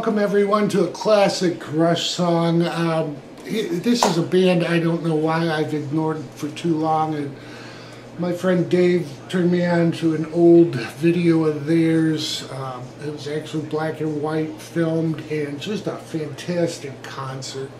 welcome everyone to a classic Rush song. This is a band I don't know why I've ignored for too long, and my friend Dave turned me on to an old video of theirs. It was actually black and white filmed, and just a fantastic concert.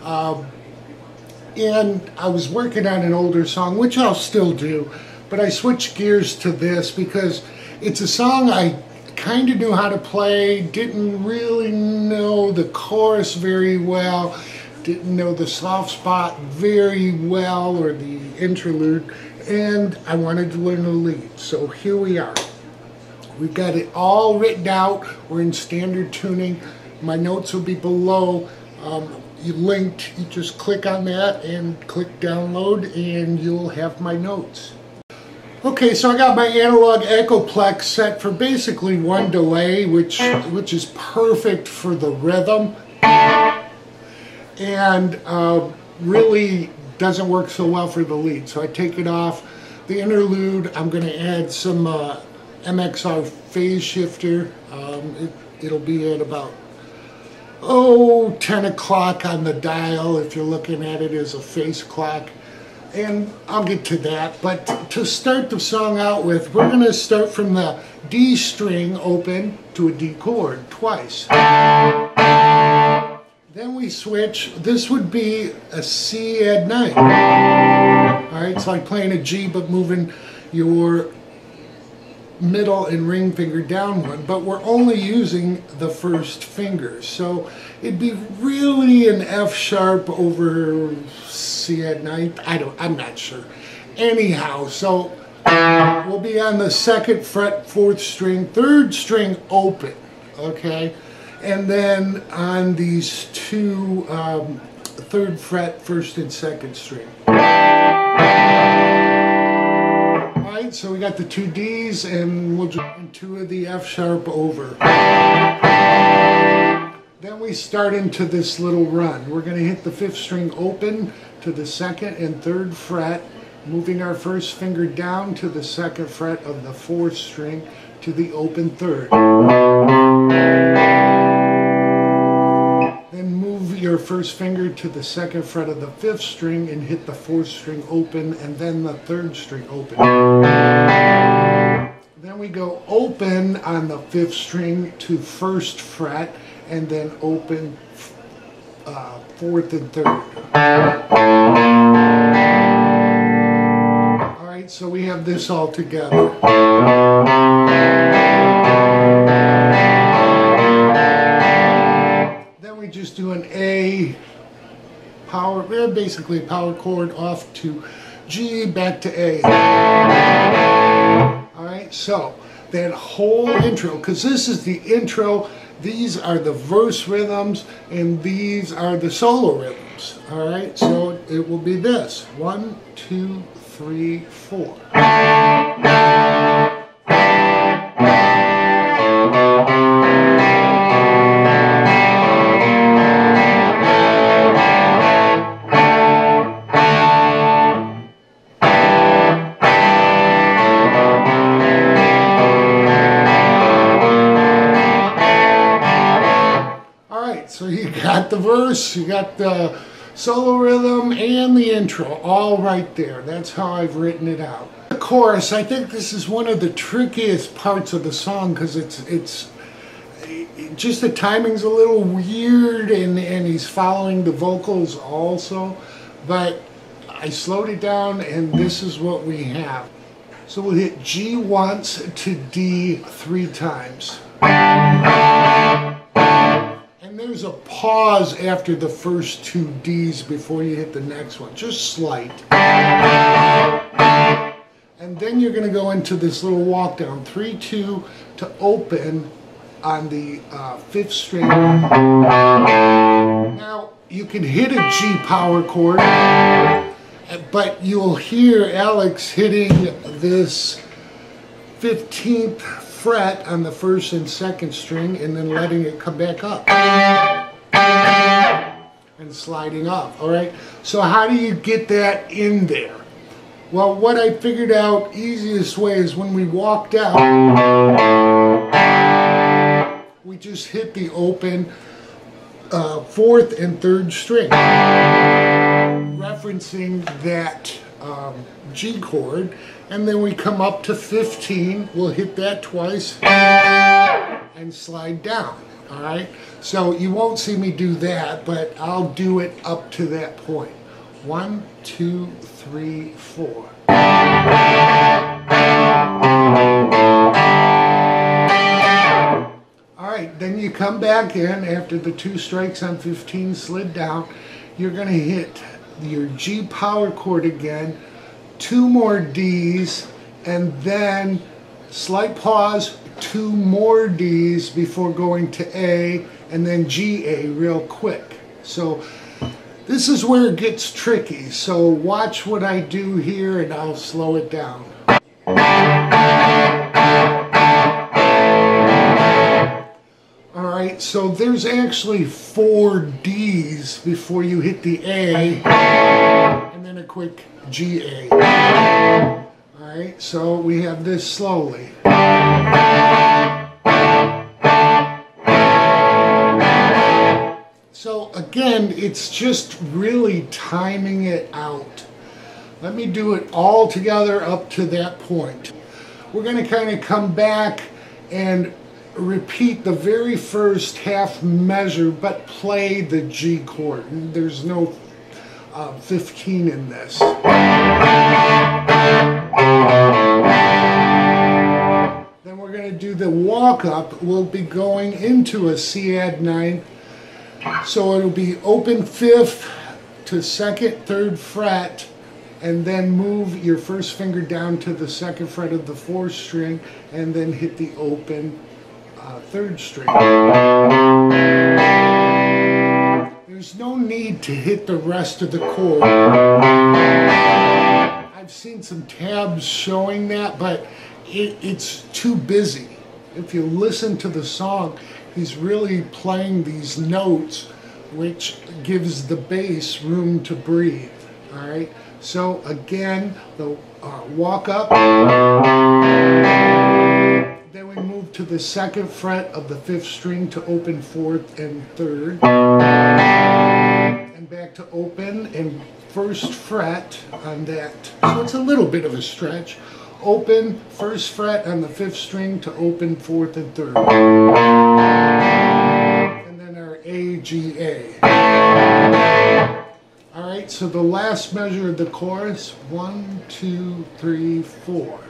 And I was working on an older song, which I'll still do, but I switched gears to this because it's a song I kind of knew how to play, didn't really know the chorus very well, didn't know the soft spot very well, or the interlude, and I wanted to learn the lead. So here we are. We've got it all written out. We're in standard tuning. My notes will be below. You just click on that and click download and you'll have my notes. Okay, so I got my analog Echoplex set for basically one delay, which is perfect for the rhythm, and really doesn't work so well for the lead. So I take it off. The interlude, I'm going to add some MXR phase shifter. It'll be at about 10 o'clock on the dial if you're looking at it as a face clock. And I'll get to that, but to start the song out with, we're going to start from the D string open to a D chord twice. Then we switch. This would be a C add 9. Alright, it's like playing a G but moving your middle and ring finger down one, but we're only using the first finger, so it'd be really an F sharp over C add 9. I'm not sure. Anyhow, so we'll be on the 2nd fret, 4th string, 3rd string open, okay, and then on these two 3rd fret, 1st and 2nd string. So we got the 2 D's, and we'll just do 2 of the F sharp over. Then we start into this little run. We're going to hit the 5th string open to the 2nd and 3rd fret, moving our first finger down to the 2nd fret of the 4th string to the open 3rd. Then move your first finger to the 2nd fret of the 5th string and hit the 4th string open, and then the 3rd string open. Then we go open on the 5th string to 1st fret, and then open 4th and 3rd. Alright, so we have this all together. We just do an A power, basically a power chord off to G, back to A. Alright, so that whole intro, because this is the intro, these are the verse rhythms, and these are the solo rhythms. Alright, so it will be this. 1, 2, 3, 4. So you got the verse, you got the solo rhythm, and the intro all right there. That's how I've written it out. The chorus, I think this is one of the trickiest parts of the song because it's just the timing's a little weird, and he's following the vocals also. But I slowed it down, and this is what we have. So we'll hit G once to D 3 times. And there's a pause after the first 2 D's before you hit the next one, just slight. And then you're going to go into this little walk down, 3, 2 to open on the 5th string. Now you can hit a G power chord, but you'll hear Alex hitting this 15th fret on the 1st and 2nd string, and then letting it come back up and sliding off. Alright, so how do you get that in there? Well, what I figured out easiest way is when we walk down, we just hit the open fourth and third string, referencing that G chord, and then we come up to 15, we'll hit that twice and slide down. All right, so you won't see me do that, but I'll do it up to that point. 1, 2, 3, 4. All right, then you come back in after the 2 strikes on 15 slid down. You're going to hit your G power chord again, 2 more Ds, and then slight pause, 2 more Ds before going to A, and then G-A real quick. So this is where it gets tricky. So watch what I do here and I'll slow it down. Alright, so there's actually 4 Ds before you hit the A, and then a quick G-A. Alright, so we have this slowly. So again, it's just really timing it out. Let me do it all together up to that point. We're going to kind of come back and repeat the very first half measure, but play the G chord. There's no 15 in this. Then we're going to do the walk up. We'll be going into a C add 9. So it'll be open 5th to 2nd, 3rd fret, and then move your first finger down to the 2nd fret of the 4th string, and then hit the open 3rd string. There's no need to hit the rest of the chord. I've seen some tabs showing that, but it's too busy. If you listen to the song, he's really playing these notes, which gives the bass room to breathe. All right, so again, the walk up, then we move to the 2nd fret of the 5th string to open 4th and 3rd, and back to open and 1st fret on that. So it's a little bit of a stretch. Open 1st fret on the 5th string to open 4th and 3rd. And then our A, G, A. Alright, so the last measure of the chorus, 1, 2, 3, 4.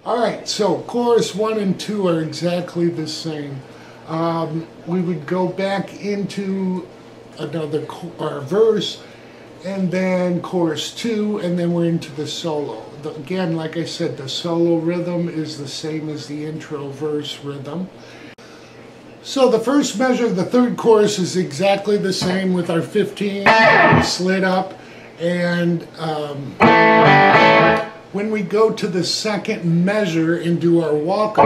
Alright, so chorus 1 and 2 are exactly the same. We would go back into another verse, and then chorus 2, and then we're into the solo. Again, like I said, the solo rhythm is the same as the intro verse rhythm. So the first measure of the 3rd chorus is exactly the same with our 15 slid up, and when we go to the 2nd measure and do our walk up,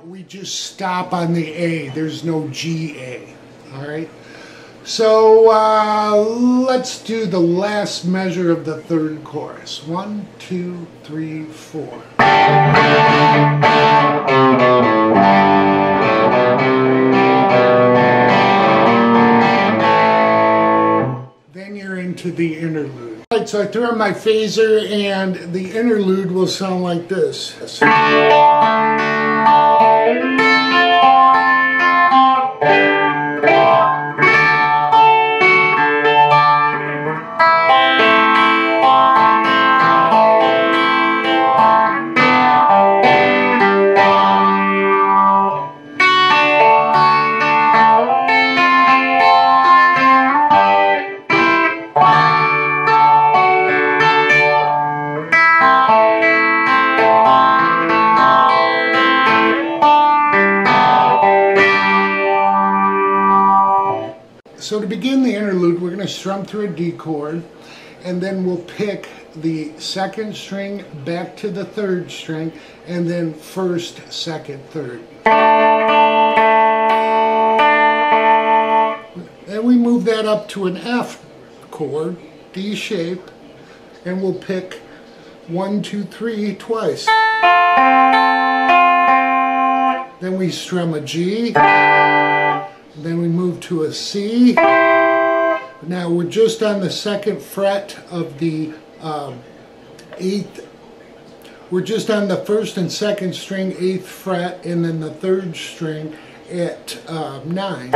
we just stop on the A. There's no G-A. All right. So let's do the last measure of the 3rd chorus. 1, 2, 3, 4. Then you're into the interlude. All right, so I threw on my phaser, and the interlude will sound like this. So to begin the interlude, we're going to strum through a D chord, and then we'll pick the 2nd string back to the 3rd string, and then 1st, 2nd, 3rd. Then we move that up to an F chord, D shape, and we'll pick 1, 2, 3 twice. Then we strum a G. Then we move to a C. Now we're just on the 2nd fret of the 8th. We're just on the 1st and 2nd string, 8th fret, and then the 3rd string at 9.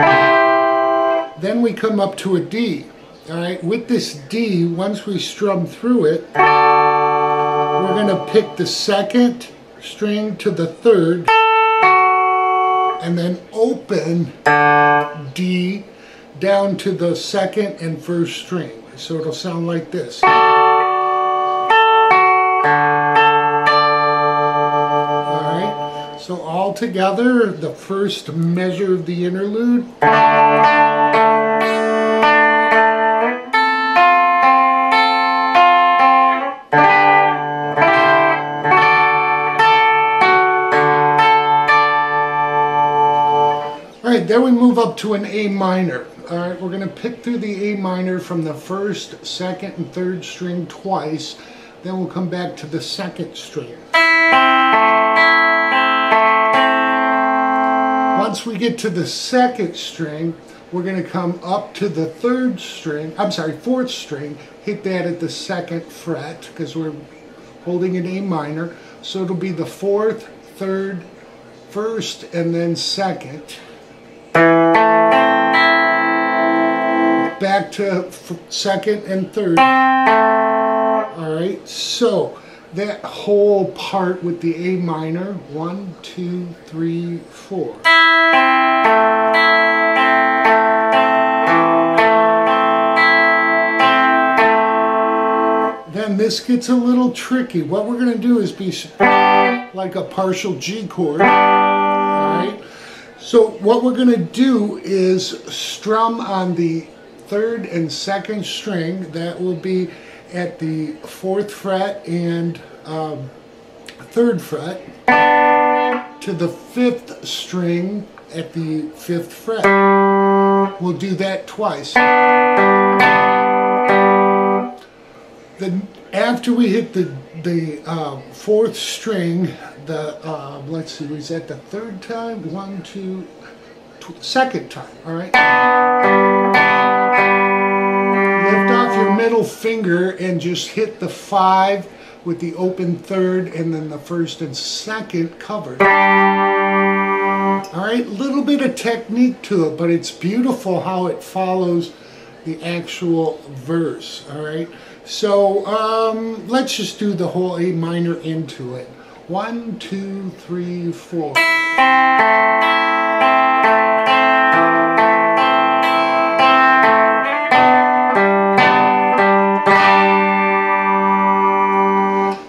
Then we come up to a D. All right, with this D, once we strum through it, we're going to pick the 2nd string to the 3rd, and then open D down to the 2nd and 1st string. So it'll sound like this. Alright, so all together, the first measure of the interlude. Alright, then we move up to an A minor. Alright, we're going to pick through the A minor from the 1st, 2nd, and 3rd string twice. Then we'll come back to the 2nd string. Once we get to the 2nd string, we're going to come up to the 4th string, hit that at the 2nd fret, because we're holding an A minor. So it'll be the 4th, 3rd, 1st, and then 2nd. Back to 2nd and 3rd. Alright, so that whole part with the A minor, 1, 2, 3, 4. Then this gets a little tricky. What we're going to do is be like a partial G chord. Alright, so what we're going to do is strum on the 3rd and 2nd string. That will be at the 4th fret and 3rd fret, to the 5th string at the 5th fret. We'll do that twice. Then after we hit the 4th string, let's see, was that the 3rd time? 1, 2, 2nd time, alright? Lift off your middle finger and just hit the 5 with the open 3rd and then the 1st and 2nd covered. Alright, little bit of technique to it, but it's beautiful how it follows the actual verse. Alright, so let's just do the whole A minor into it. 1, 2, 3, 4.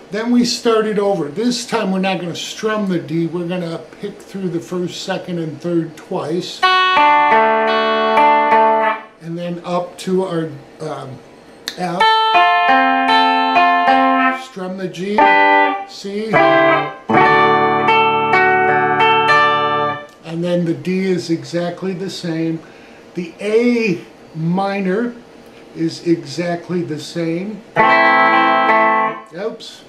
Then we start it over. This time we're not going to strum the D, we're going to pick through the 1st, 2nd, and 3rd twice. And then up to our F. Strum the G, C. And then the D is exactly the same. The A minor is exactly the same. Oops.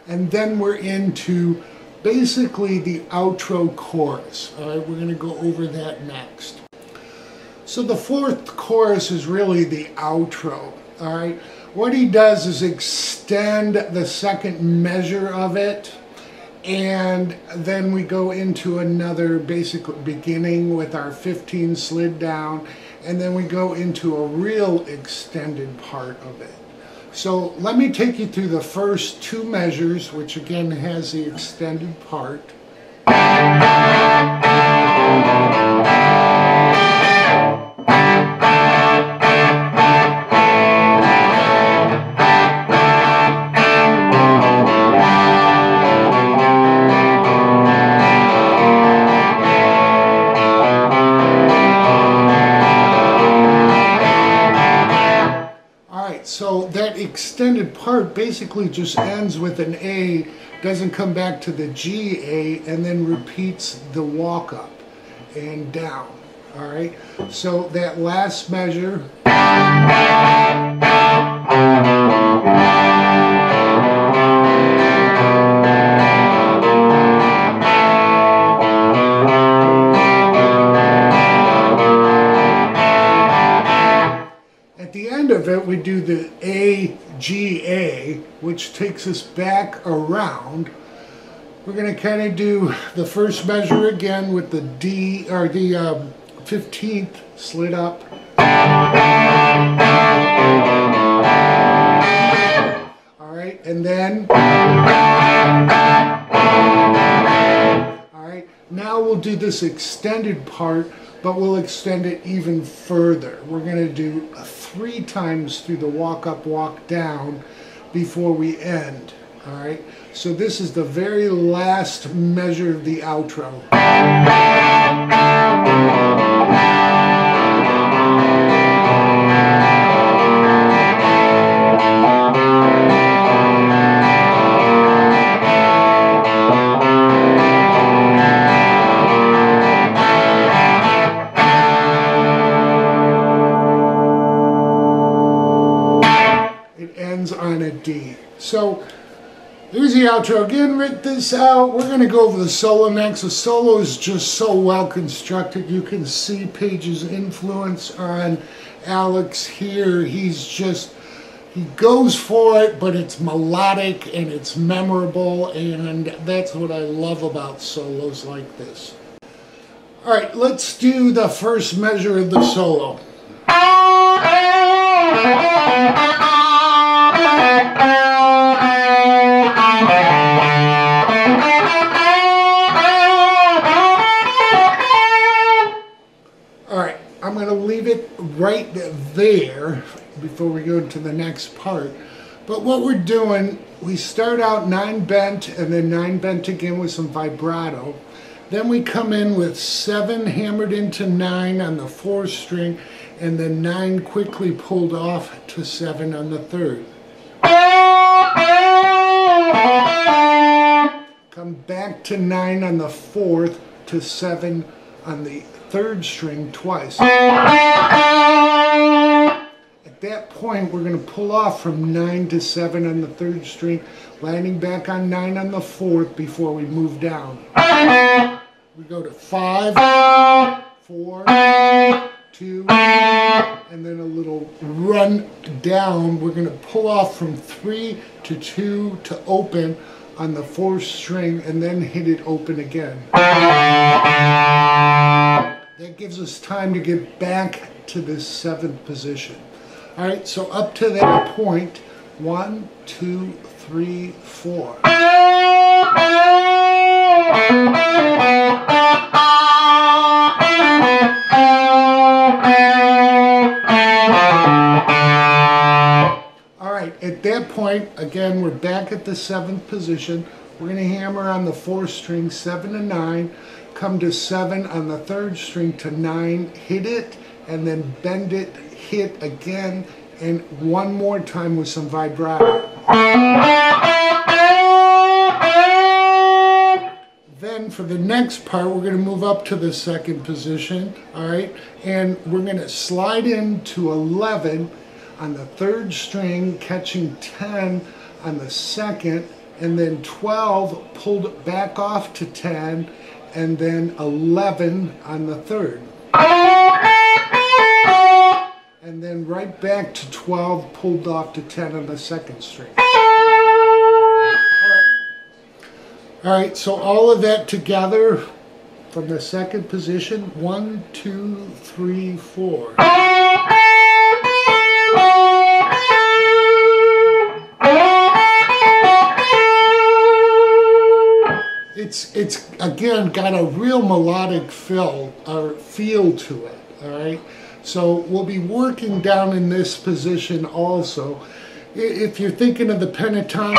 And then we're into basically the outro chorus. All right, we're going to go over that next. So the 4th chorus is really the outro. All right, what he does is extend the 2nd measure of it, and then we go into another basic beginning with our 15 slid down, and then we go into a real extended part of it. So let me take you through the first 2 measures, which again has the extended part. So that extended part basically just ends with an A doesn't come back to the G, A, and then repeats the walk up and down. All right, so that last measure. At the end of it, we do the A, G, A, which takes us back around. We're going to kind of do the first measure again with the D, or the 15th slid up. Alright, and then, alright, now we'll do this extended part, but we'll extend it even further. We're going to do 3 times through the walk up, walk down before we end. Alright, so this is the very last measure of the outro. It ends on a D. So here's the outro. Again, write this out. We're going to go over the solo next. The solo is just so well constructed. You can see Page's influence on Alex here. He goes for it, but it's melodic and it's memorable, and that's what I love about solos like this. All right, let's do the first measure of the solo. I'm going to leave it right there before we go to the next part. But what we're doing, we start out 9 bent and then 9 bent again with some vibrato. Then we come in with 7 hammered into 9 on the 4th string, and then 9 quickly pulled off to 7 on the 3rd. Come back to 9 on the 4th to 7 on the 3rd string twice. At that point, we're going to pull off from 9 to 7 on the 3rd string, landing back on 9 on the 4th before we move down. We go to 5, 4, 2, and then a little run down. We're going to pull off from 3 to 2 to open on the 4th string, and then hit it open again. That gives us time to get back to this 7th position. All right, so up to that point, 1, 2, 3, 4. All right, at that point, again, we're back at the 7th position. We're going to hammer on the 4th string, 7 to 9, come to 7 on the 3rd string to 9, hit it, and then bend it, hit again, and one more time with some vibrato. Then for the next part, we're going to move up to the 2nd position, all right, and we're going to slide into 11 on the 3rd string, catching 10 on the 2nd, and then 12 pulled back off to 10, and then 11 on the 3rd. And then right back to 12 pulled off to 10 on the 2nd string. All right, so all of that together from the 2nd position, 1, 2, 3, 4. It's again got a real melodic feel to it, all right? So we'll be working down in this position also. If you're thinking of the pentatonic,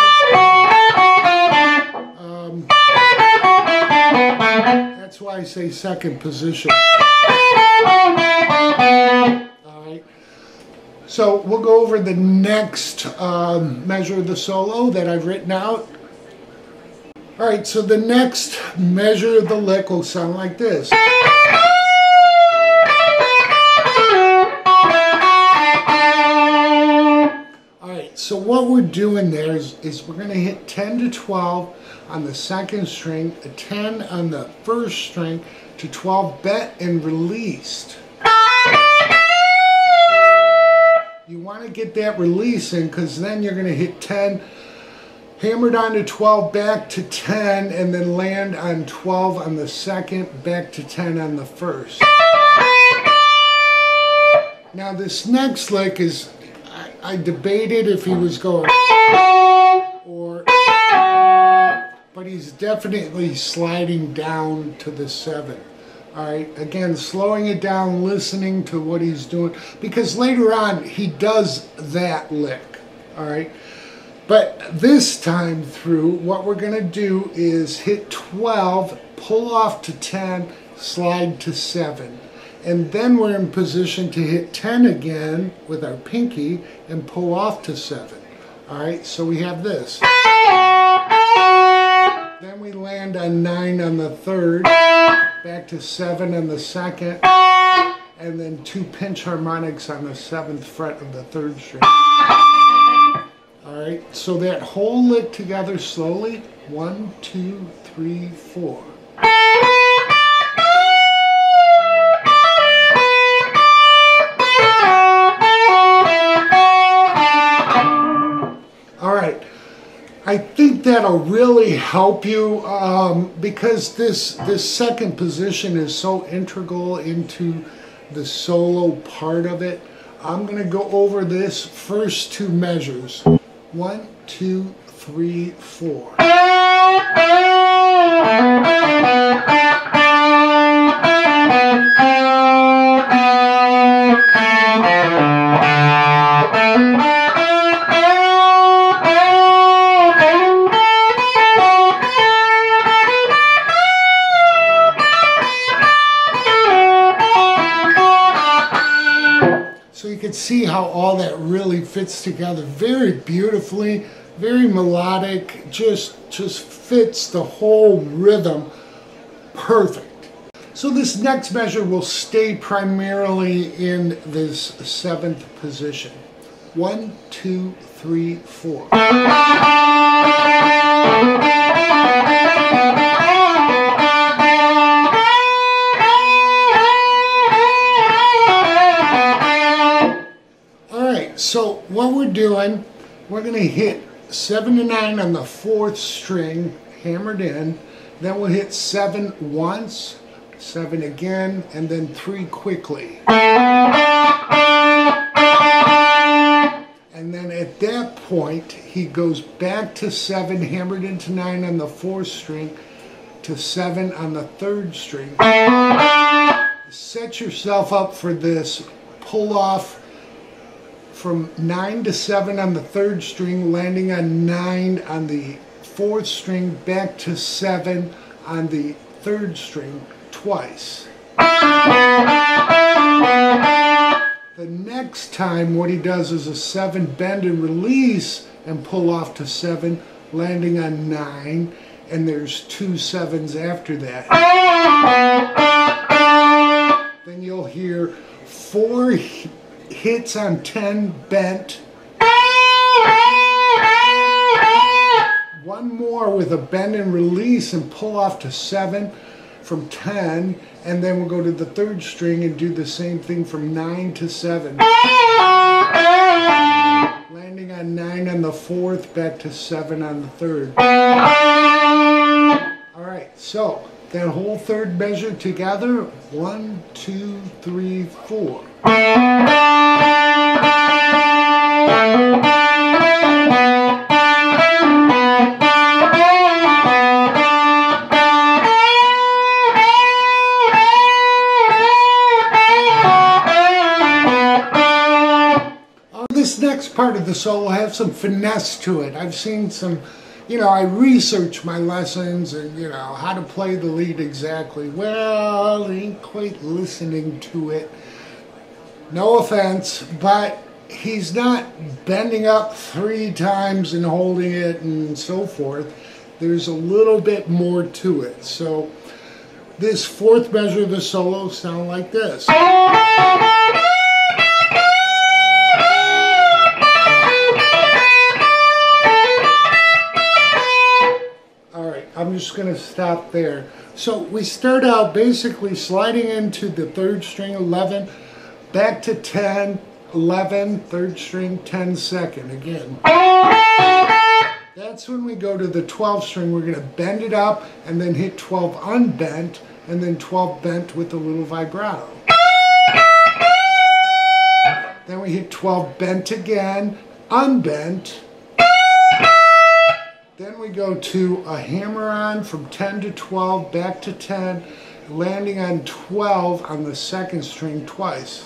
that's why I say 2nd position. All right. So we'll go over the next measure of the solo that I've written out. All right, so the next measure of the lick will sound like this. All right, so what we're doing there is we're going to hit 10 to 12 on the second string, a 10 on the first string, to 12 bent and released. You want to get that release in, because then you're going to hit 10, hammered on to 12, back to 10, and then land on 12 on the second, back to 10 on the first. Now this next lick is, I debated if he was going or, but he's definitely sliding down to the 7. All right, again, slowing it down, listening to what he's doing, because later on he does that lick. All right, but this time through, what we're going to do is hit 12, pull off to 10, slide to 7. And then we're in position to hit 10 again with our pinky and pull off to 7. All right, so we have this. Then we land on 9 on the third, back to 7 on the second, and then 2 pinch harmonics on the 7th fret of the 3rd string. All right, so that whole lick together slowly, 1, 2, 3, 4. All right, I think that'll really help you because this second position is so integral into the solo part of it. I'm going to go over this first 2 measures. 1, 2, 3, 4. So you can see how all that really fits together very beautifully, very melodic, just fits the whole rhythm perfect. So this next measure will stay primarily in this 7th position. 1, 2, 3, 4. So what we're doing, we're going to hit 7 to 9 on the 4th string, hammered in. Then we'll hit 7 once, 7 again, and then 3 quickly. And then at that point, he goes back to 7, hammered into 9 on the 4th string, to 7 on the 3rd string. Set yourself up for this pull off from 9 to 7 on the 3rd string, landing on 9 on the 4th string, back to 7 on the 3rd string twice. The next time what he does is a 7 bend and release and pull off to 7, landing on 9, and there's 2 7s after that. Then you'll hear 4 hits on 10 bent, 1 more with a bend and release and pull off to 7 from 10, and then we'll go to the 3rd string and do the same thing from 9 to 7, landing on 9 on the 4th, back to 7 on the 3rd. Alright, so that whole 3rd measure together, 1, 2, 3, 4. This next part of the solo has some finesse to it. I've seen some, I research my lessons and, how to play the lead exactly. Well, I ain't quite listening to it. No offense, but he's not bending up 3 times and holding it and so forth. There's a little bit more to it. So this fourth measure of the solo sounds like this. Alright, I'm just going to stop there. So we start out basically sliding into the third string 11, back to 10, 11, third string, 10 second again. That's when we go to the 12th string. We're going to bend it up and then hit 12 unbent and then 12 bent with a little vibrato. Then we hit 12 bent again, unbent. Then we go to a hammer-on from 10 to 12, back to 10, landing on 12 on the second string twice.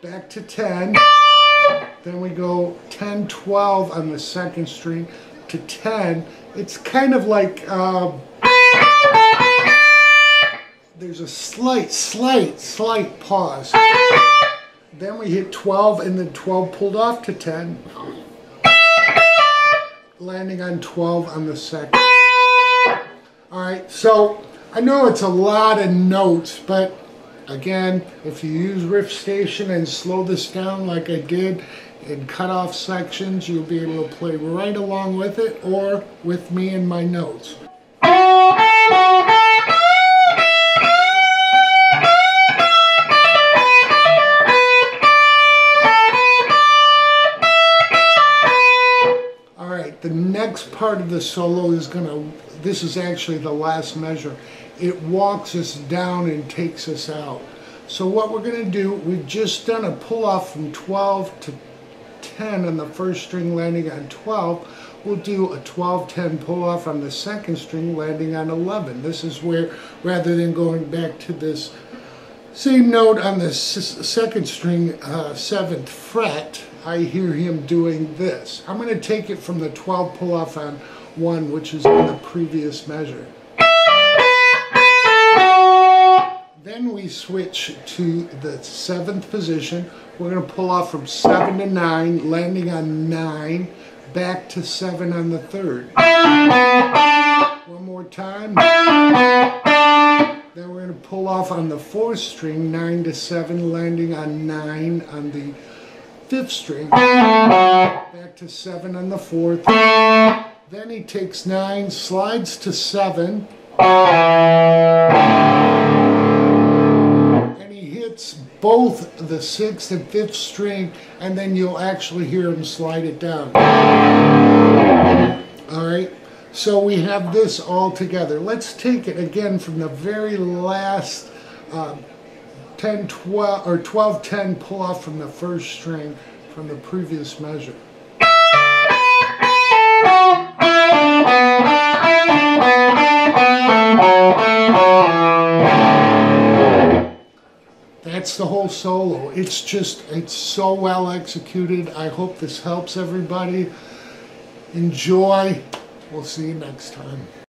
Back to 10. Then we go 10, 12 on the second string to 10. It's kind of like there's a slight pause. Then we hit 12 and then 12 pulled off to 10. Landing on 12 on the second. Alright, so I know it's a lot of notes, but again, if you use Riff Station and slow this down like I did and cut off sections, you'll be able to play right along with it or with me and my notes. Alright, the next part of the solo is this is actually the last measure. It walks us down and takes us out. So what we're going to do, we've just done a pull off from 12 to 10 on the first string landing on 12. We'll do a 12-10 pull off on the second string landing on 11. This is where, rather than going back to this same note on the second string, 7th fret, I hear him doing this. I'm going to take it from the 12 pull off on 1, which is in the previous measure. Then we switch to the 7th position. We're going to pull off from 7 to 9, landing on 9, back to 7 on the 3rd. One more time. Then we're going to pull off on the 4th string, 9 to 7, landing on 9 on the 5th string. Back to 7 on the 4th. Then he takes 9, slides to 7. Both the 6th and 5th string, and then you'll actually hear him slide it down. Alright, so we have this all together. Let's take it again from the very last 10, 12, or 12, 10 pull off from the first string from the previous measure. That's the whole solo. It's so well executed. I hope this helps everybody. Enjoy. We'll see you next time.